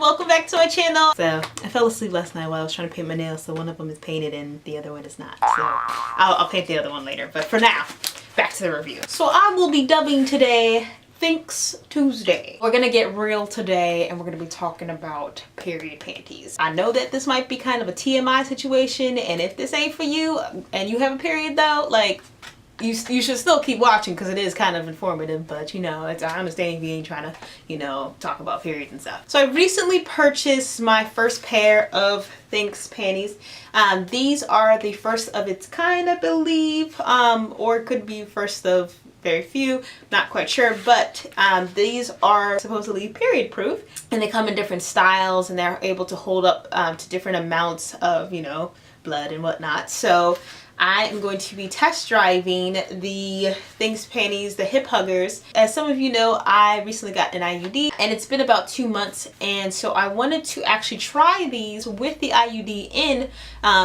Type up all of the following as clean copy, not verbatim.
welcome back to my channel. So I fell asleep last night while I was trying to paint my nails, so one of them is painted and the other one is not. So I'll paint the other one later, but for now, back to the review. So I will be dubbing today THINX Tuesday. We're gonna get real today and we're gonna be talking about period panties. I know that this might be kind of a TMI situation, and if this ain't for you and you have a period though, like you should still keep watching because it is kind of informative, but you know, I understand if you ain't trying to, you know, talk about periods and stuff. So I recently purchased my first pair of THINX panties. These are the first of its kind, I believe, or it could be first of very few, not quite sure, but these are supposedly period proof, and they come in different styles and they're able to hold up to different amounts of, you know, blood and whatnot. So I am going to be test driving the THINX panties, the hip huggers. As some of you know, I recently got an IUD and it's been about 2 months, and so I wanted to actually try these with the IUD in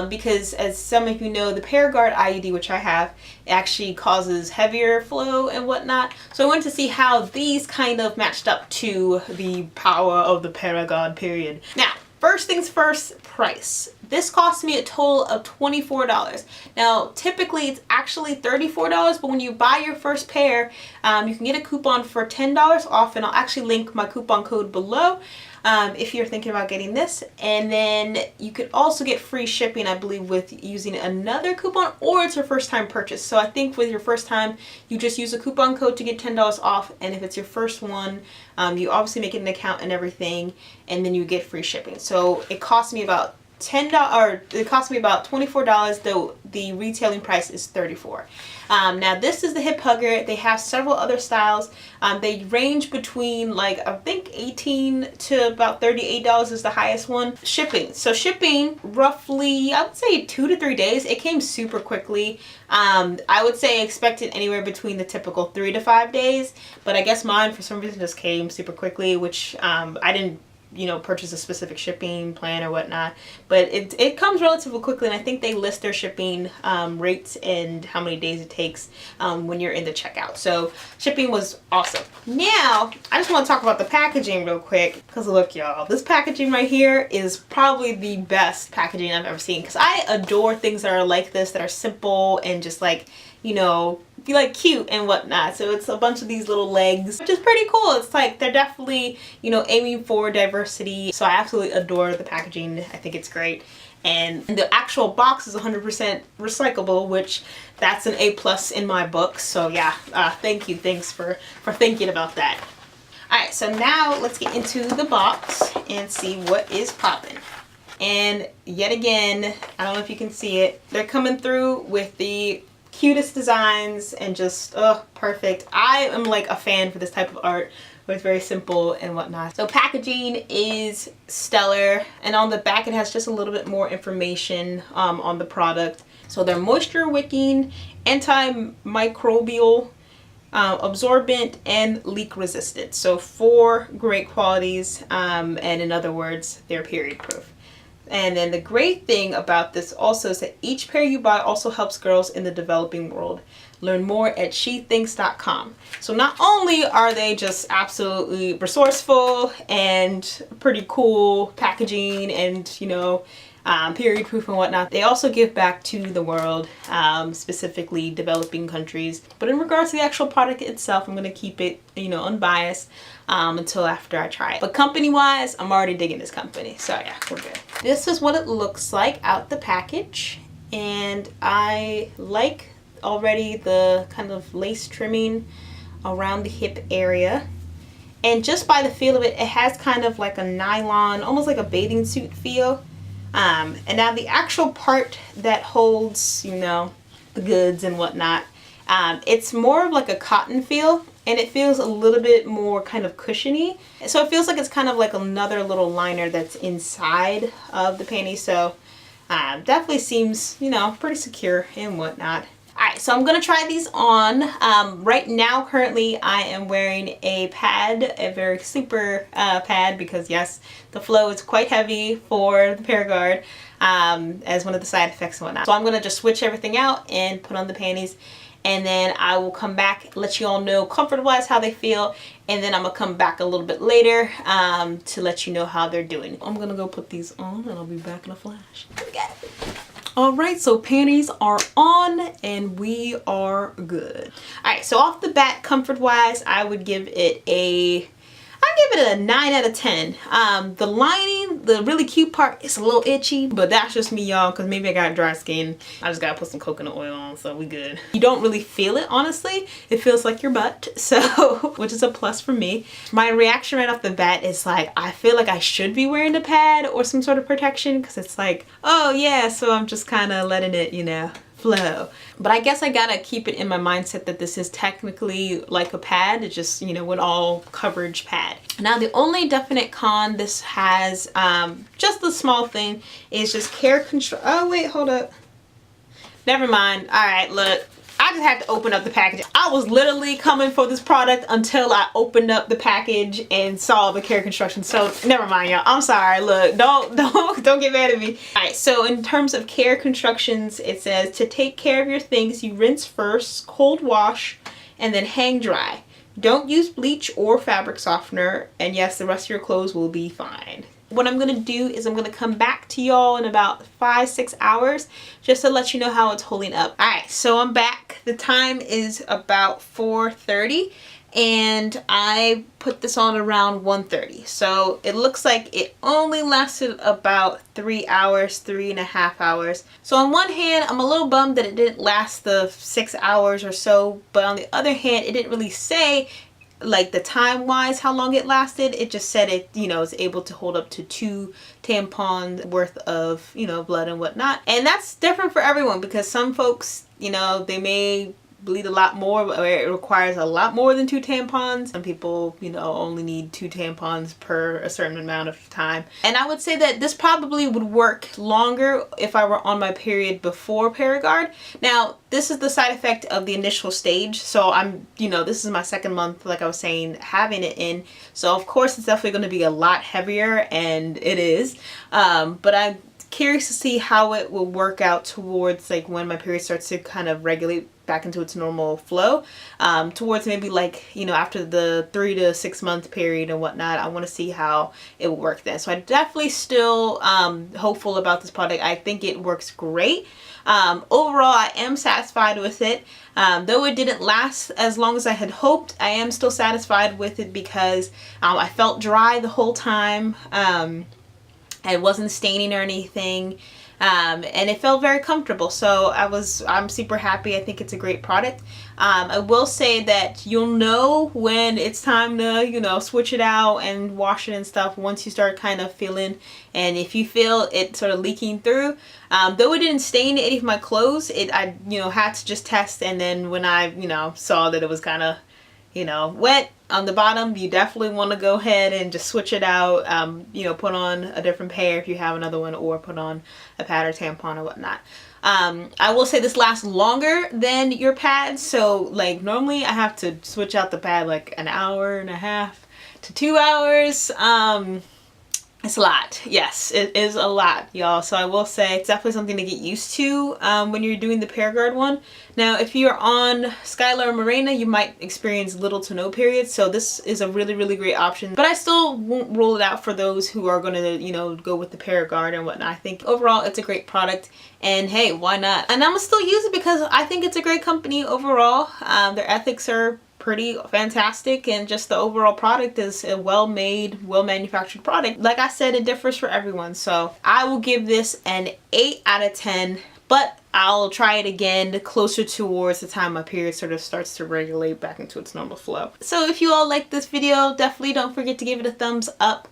because as some of you know, the Paragard IUD, which I have, actually causes heavier flow and whatnot. So I wanted to see how these kind of matched up to the power of the Paragard period. Now, first things first, price. This cost me a total of $24. Now, typically it's actually $34, but when you buy your first pair, you can get a coupon for $10 off, and I'll actually link my coupon code below if you're thinking about getting this. And then you could also get free shipping, I believe, with using another coupon, or it's your first time purchase. So I think with your first time, you just use a coupon code to get $10 off, and if it's your first one, you obviously make it an account and everything, and then you get free shipping. So it cost me about $10, or it cost me about $24, though the retailing price is $34. Now this is the hip hugger. They have several other styles. They range between, like, I think $18 to about $38 is the highest one. Shipping. So shipping, roughly, I would say 2 to 3 days. It came super quickly. I would say expect it anywhere between the typical 3 to 5 days, but I guess mine for some reason just came super quickly, which I didn't, you know, purchase a specific shipping plan or whatnot, but it comes relatively quickly, and I think they list their shipping rates and how many days it takes when you're in the checkout. So shipping was awesome. Now I just want to talk about the packaging real quick, because look, y'all, this packaging right here is probably the best packaging I've ever seen, because I adore things that are like this, that are simple and just, like, you know, be like cute and whatnot. So it's a bunch of these little legs, which is pretty cool. It's like they're definitely, you know, aiming for diversity. So I absolutely adore the packaging. I think it's great. And the actual box is 100% recyclable, which that's an A+ in my book. So yeah, thank you. Thanks for thinking about that. Alright, so now let's get into the box and see what is popping. And yet again, I don't know if you can see it, they're coming through with the cutest designs and just perfect. I am like a fan for this type of art where it's very simple and whatnot. So packaging is stellar, and on the back it has just a little bit more information on the product. So they're moisture wicking, antimicrobial, absorbent, and leak resistant. So 4 great qualities, and in other words, they're period proof. And then the great thing about this also is that each pair you buy also helps girls in the developing world. Learn more at shethinks.com. So not only are they just absolutely resourceful and pretty cool packaging and, you know, period proof and whatnot, they also give back to the world, specifically developing countries. But in regards to the actual product itself, I'm going to keep it, you know, unbiased until after I try it. But company wise, I'm already digging this company, so yeah, we're good. This is what it looks like out the package, and I like already the kind of lace trimming around the hip area. And just by the feel of it, it has kind of like a nylon, almost like a bathing suit feel. And now the actual part that holds, you know, the goods and whatnot, it's more of like a cotton feel, and it feels a little bit more kind of cushiony. So it feels like it's kind of like another little liner that's inside of the panties. So definitely seems, you know, pretty secure and whatnot. Alright, so I'm going to try these on. Right now, currently, I am wearing a pad, a very super pad, because yes, the flow is quite heavy for the Paragard as one of the side effects and whatnot. So I'm going to just switch everything out and put on the panties and then I will come back, let you all know comfort wise how they feel, and then I'm gonna come back a little bit later to let you know how they're doing. I'm gonna go put these on and I'll be back in a flash. Alright, so panties are on and we are good. Alright, so off the bat, comfort wise, I would give it a 9 out of 10. The lining, the really cute part, is a little itchy, but that's just me, y'all, because maybe I got dry skin. I just gotta put some coconut oil on, so we good. You don't really feel it, honestly. It feels like your butt, so, which is a plus for me. My reaction right off the bat is like, I feel like I should be wearing a pad or some sort of protection, because it's like, oh yeah, so I'm just kind of letting it, you know, flow. But I guess I gotta keep it in my mindset that this is technically like a pad. It's just, you know, an all coverage pad. Now the only definite con this has, just the small thing, is just care control. Oh wait, hold up. Never mind. Alright, look. I just had to open up the package. I was literally coming for this product until I opened up the package and saw the care construction. So never mind, y'all. I'm sorry. Look, don't get mad at me. All right. So in terms of care constructions, it says to take care of your things, you rinse first, cold wash, and then hang dry. Don't use bleach or fabric softener. And yes, the rest of your clothes will be fine. What I'm going to do is I'm going to come back to y'all in about 5-6 hours just to let you know how it's holding up. Alright, so I'm back. The time is about 4:30 and I put this on around 1:30. So it looks like it only lasted about 3 hours, 3.5 hours. So on one hand, I'm a little bummed that it didn't last the 6 hours or so, but on the other hand, it didn't really say like the time wise how long it lasted. It just said it, you know, is able to hold up to 2 tampons worth of, you know, blood and whatnot. And that's different for everyone because some folks, you know, they may bleed a lot more, or it requires a lot more than 2 tampons. Some people, you know, only need 2 tampons per a certain amount of time. And I would say that this probably would work longer if I were on my period before Paragard. Now, this is the side effect of the initial stage. So I'm, you know, this is my 2nd month, like I was saying, having it in. So of course it's definitely going to be a lot heavier, and it is. But I'm curious to see how it will work out towards like when my period starts to kind of regulate back into its normal flow, towards maybe like, you know, after the 3 to 6 month period and whatnot. I want to see how it will work then. So I'm definitely still hopeful about this product. I think it works great. Overall, I am satisfied with it. Though it didn't last as long as I had hoped, I am still satisfied with it because I felt dry the whole time. It wasn't staining or anything. And it felt very comfortable, so I'm super happy. I think it's a great product. I will say that you'll know when it's time to, you know, switch it out and wash it and stuff once you start kind of feeling, and if you feel it sort of leaking through. Though it didn't stain any of my clothes, I, you know, had to just test, and then when I, you know, saw that it was kind of, you know, wet on the bottom, you definitely want to go ahead and just switch it out. You know, put on a different pair if you have another one, or put on a pad or tampon or whatnot. I will say this lasts longer than your pads. So like normally I have to switch out the pad like 1.5 hours to 2 hours. It's a lot. Yes, it is a lot, y'all. So I will say it's definitely something to get used to when you're doing the Paragard one. Now, if you're on Skylar or Morena, you might experience little to no periods. So this is a really, really great option. But I still won't rule it out for those who are going to, you know, go with the Paragard and whatnot. I think overall it's a great product. And hey, why not? And I'm going to still use it because I think it's a great company overall. Their ethics are pretty fantastic, and just the overall product is a well-made, well-manufactured product. Like I said, it differs for everyone, so I will give this an 8 out of 10, but I'll try it again closer towards the time my period sort of starts to regulate back into its normal flow. So if you all like this video, definitely don't forget to give it a thumbs up.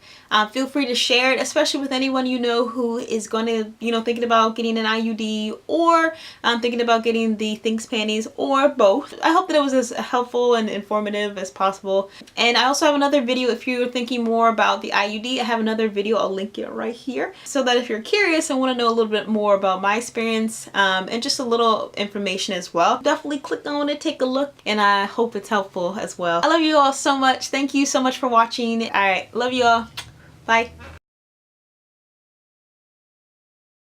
Feel free to share it, especially with anyone you know who is going to, you know, thinking about getting an IUD, or thinking about getting the THINX Panties, or both. I hope that it was as helpful and informative as possible. And I also have another video if you're thinking more about the IUD. I have another video, I'll link it right here, so that if you're curious and want to know a little bit more about my experience, and just a little information as well, definitely click on it, take a look, and I hope it's helpful as well. I love you all so much. Thank you so much for watching. All right, love you all. Bye.